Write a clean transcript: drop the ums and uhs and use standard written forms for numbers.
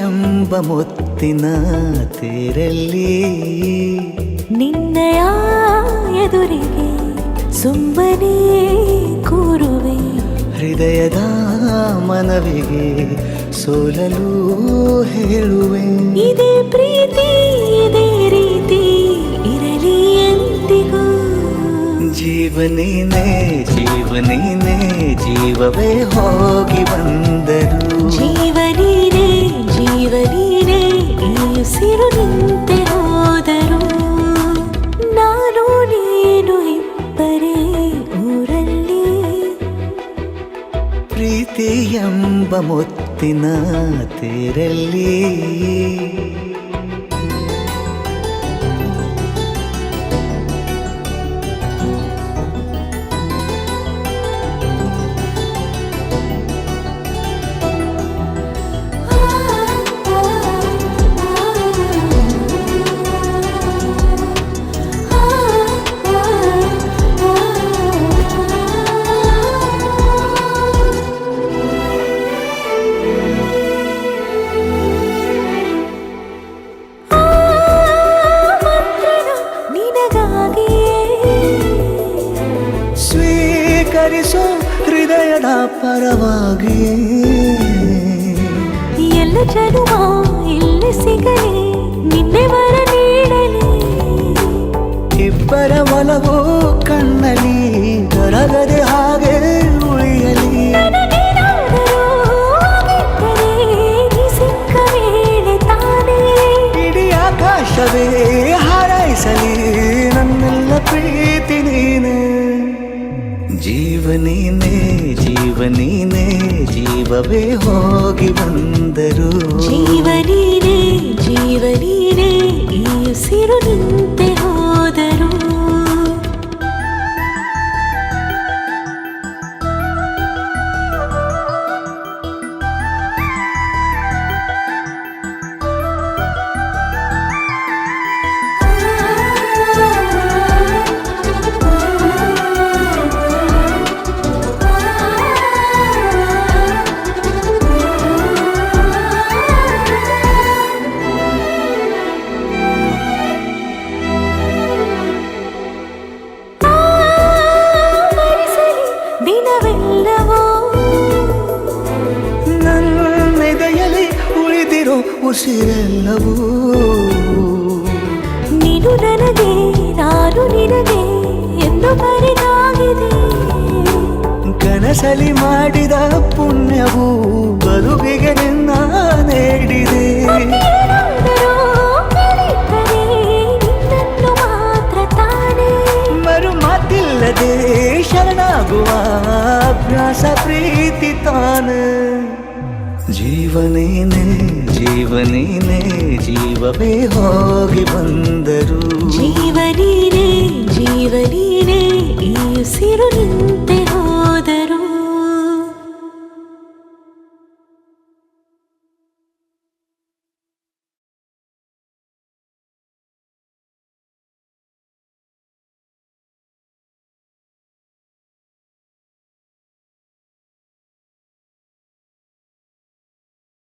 ಎಂಬ ಮುತ್ತಿನ ತೇರಲ್ಲಿ ನಿನ್ನಯ ಎದುರಿಗೆ ಸುಮ್ಮನೆ ಕೂರುವೆ. ಹೃದಯದ ಮನವಿಗೆ ಸೋಲಲು ಹೇಳುವೆ. ಇದೇ ಪ್ರೀತಿ ಇದೇ ರೀತಿ ಇರಲಿ ಎಂದಿಗೂ. ಜೀವನೇನೆ ಜೀವನೇನೆ ಜೀವವೇ ಹೋಗಿ ಬಂದರು. ಜೀವನೀನೇ ಜೀವನೀನೇ ಈ ಉಸಿರು ನಿಂತೆ ಹೋದರು. ನಾನು ನೀನು ಇಬ್ಬರೇ ಊರಲ್ಲಿ. ಪ್ರೀತಿ ಎಂಬ ಮುತ್ತಿನ ತೇರಲ್ಲಿ ಸ್ವೀಕರಿಸೋ ಹೃದಯದ ಪರವಾಗಿ. ಎಲ್ಲ ಜನುಮ ಇಲ್ಲಿ ಸಿಗಲಿ ನಿನ್ನೆ ವರ ನೀಡಲಿ. ಇಬ್ಬರ ಒಲವು ಕಣ್ಣಲ್ಲಿ ಕರಗದೆ ಹಾಗೆ ಉಳಿಯಲಿ. ಸಿಕ್ಕ ವೇಳೆ ತಾನೇ ಇಡೀ ಆಕಾಶವೇ ಹಾರೈಸಲಿ ನನ್ನೆಲ್ಲ ಪ್ರೀತಿ ನೀನೆ. ಜೀವನೇನೆ ಜೀವನೇನೆ ಜೀವವೇ ಹೋಗಿ ಬಂದರು. ಜೀವನೀನೇ ಜೀವನೀನೇ ಈ ಉಸಿರು ನಿಂತೆ ಹೋದರು. ನನ್ನೆದೆಯಲ್ಲಿ ಉಳಿದಿರೋ ಉಸಿರೆಲ್ಲವೂ ನೀನು ನನಗೆ ನಾನು ನಿನಗೆ ಎಂದು ಬರೆದಾಗಿದೆ. ಕನಸಲಿ ಮಾಡಿದ ಪುಣ್ಯವು ಬದುಕಿಗೆ ನಿನ್ನ ನೀಡಿದೆ. ನಿನ್ನನ್ನು ಮಾತ್ರ ತಾನೇ ಮರು ಮಾತಿಲ್ಲದೆ ಶರಣಾಗುವ ಅಭ್ಯಾಸ ಪ್ರೀತಿ ತಾನೆ. ಜೀವನೇನೆ ಜೀವನೇನೆ ಜೀವವೇ ಹೋಗಿ ಬಂದರು. ಜೀವನೀನೇ ಜೀವನೀನೇ ಈ ಉಸಿರು ನಿಂತೆ